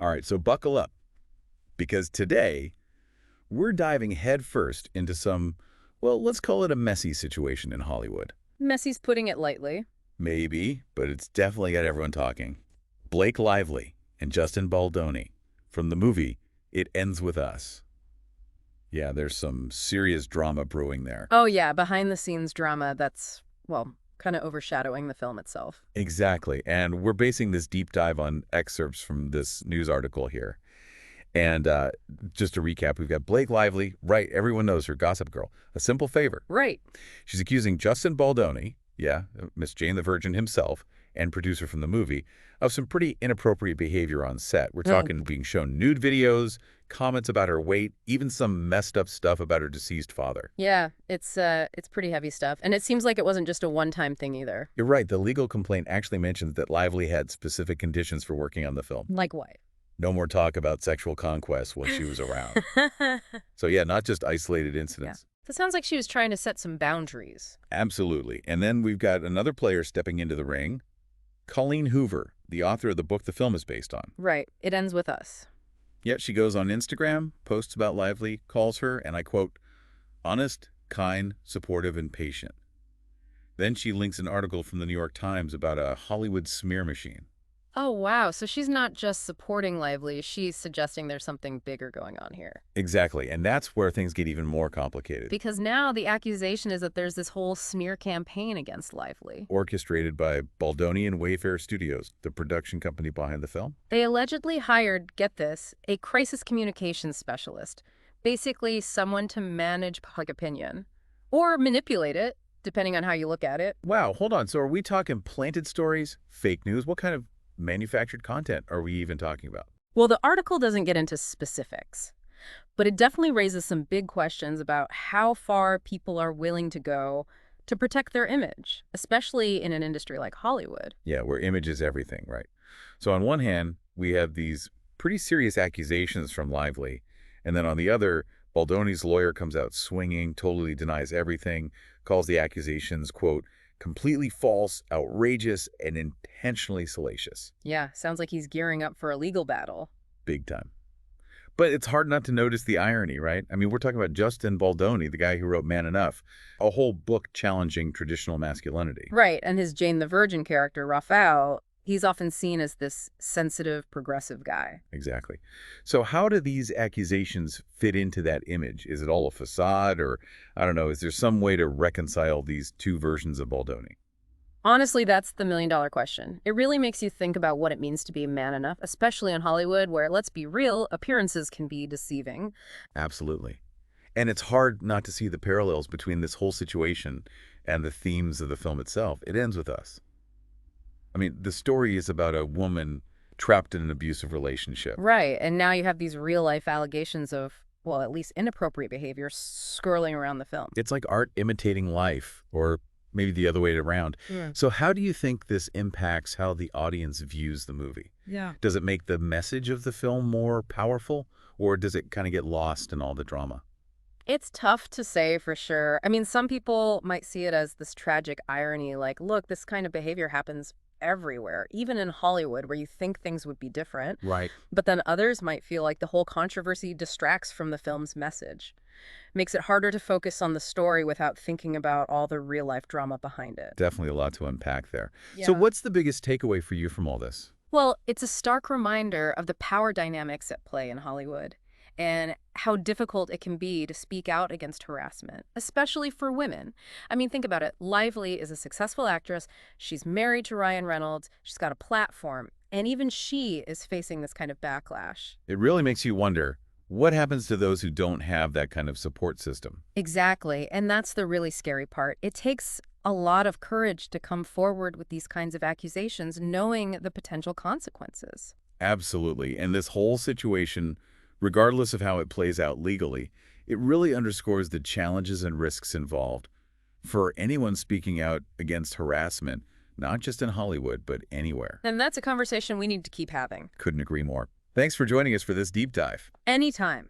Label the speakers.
Speaker 1: All right, so buckle up, because today we're diving headfirst into some, well, let's call it a messy situation in Hollywood.
Speaker 2: Messy's putting it lightly.
Speaker 1: Maybe, but it's definitely got everyone talking. Blake Lively and Justin Baldoni from the movie It Ends With Us. Yeah, there's some serious drama brewing there.
Speaker 2: Oh yeah, behind-the-scenes drama that's, well, kind of overshadowing the film itself.
Speaker 1: Exactly, and we're basing this deep dive on excerpts from this news article here. And just to recap, we've got Blake Lively, right, everyone knows her, Gossip Girl, a simple favor.
Speaker 2: Right.
Speaker 1: She's accusing Justin Baldoni, yeah, Miss Jane the Virgin himself, and producer from the movie, of some pretty inappropriate behavior on set. We're talking being shown nude videos, comments about her weight, even some messed up stuff about her deceased father.
Speaker 2: Yeah, it's pretty heavy stuff. And it seems like it wasn't just a one-time thing either.
Speaker 1: You're right, the legal complaint actually mentions that Lively had specific conditions for working on the film.
Speaker 2: Like what?
Speaker 1: No more talk about sexual conquest while she was around. So yeah, not just isolated incidents.
Speaker 2: Yeah. So it sounds like she was trying to set some boundaries.
Speaker 1: Absolutely. And then we've got another player stepping into the ring, Colleen Hoover, the author of the book the film is based on.
Speaker 2: Right. It Ends With Us.
Speaker 1: Yet she goes on Instagram, posts about Lively, calls her, and I quote, honest, kind, supportive, and patient. Then she links an article from the New York Times about a Hollywood smear machine.
Speaker 2: Oh, wow. So she's not just supporting Lively, she's suggesting there's something bigger going on here.
Speaker 1: Exactly, and that's where things get even more complicated.
Speaker 2: Because now the accusation is that there's this whole smear campaign against Lively.
Speaker 1: Orchestrated by Baldoni and Wayfarer Studios, the production company behind the film.
Speaker 2: They allegedly hired, get this, a crisis communications specialist, basically someone to manage public opinion, or manipulate it, depending on how you look at it.
Speaker 1: Wow, hold on. So are we talking planted stories, fake news? What kind of manufactured content are we even talking about?
Speaker 2: Well, the article doesn't get into specifics, but it definitely raises some big questions about how far people are willing to go to protect their image, especially in an industry like Hollywood.
Speaker 1: Yeah, where image is everything, right? So on one hand, we have these pretty serious accusations from Lively, and then on the other, Baldoni's lawyer comes out swinging, totally denies everything, calls the accusations, quote, completely false, outrageous, and intentionally salacious.
Speaker 2: Yeah, sounds like he's gearing up for a legal battle.
Speaker 1: Big time. But it's hard not to notice the irony, right? I mean, we're talking about Justin Baldoni, the guy who wrote Man Enough, a whole book challenging traditional masculinity.
Speaker 2: Right, and his Jane the Virgin character, Raphael, he's often seen as this sensitive, progressive guy.
Speaker 1: Exactly. So how do these accusations fit into that image? Is it all a facade, or, I don't know, is there some way to reconcile these two versions of Baldoni?
Speaker 2: Honestly, that's the million-dollar question. It really makes you think about what it means to be man enough, especially in Hollywood, where, let's be real, appearances can be deceiving.
Speaker 1: Absolutely. And it's hard not to see the parallels between this whole situation and the themes of the film itself. It Ends With Us. I mean, the story is about a woman trapped in an abusive relationship.
Speaker 2: Right, and now you have these real-life allegations of, well, at least inappropriate behavior swirling around the film.
Speaker 1: It's like art imitating life, or maybe the other way around.
Speaker 2: Yeah.
Speaker 1: So how do you think this impacts how the audience views the movie?
Speaker 2: Yeah.
Speaker 1: Does it make the message of the film more powerful, or does it kind of get lost in all the drama?
Speaker 2: It's tough to say for sure. I mean, some people might see it as this tragic irony, like, look, this kind of behavior happens everywhere, even in Hollywood, where you think things would be different.
Speaker 1: Right.
Speaker 2: But then others might feel like the whole controversy distracts from the film's message. Makes it harder to focus on the story without thinking about all the real-life drama behind it.
Speaker 1: Definitely a lot to unpack there.
Speaker 2: Yeah.
Speaker 1: So what's the biggest takeaway for you from all this?
Speaker 2: Well, it's a stark reminder of the power dynamics at play in Hollywood and how difficult it can be to speak out against harassment, especially for women. I mean, think about it. Lively is a successful actress. She's married to Ryan Reynolds. She's got a platform. And even she is facing this kind of backlash.
Speaker 1: It really makes you wonder, what happens to those who don't have that kind of support system?
Speaker 2: Exactly. And that's the really scary part. It takes a lot of courage to come forward with these kinds of accusations, knowing the potential consequences.
Speaker 1: Absolutely. And this whole situation, regardless of how it plays out legally, it really underscores the challenges and risks involved for anyone speaking out against harassment, not just in Hollywood, but anywhere.
Speaker 2: And that's a conversation we need to keep having.
Speaker 1: Couldn't agree more. Thanks for joining us for this deep dive.
Speaker 2: Anytime.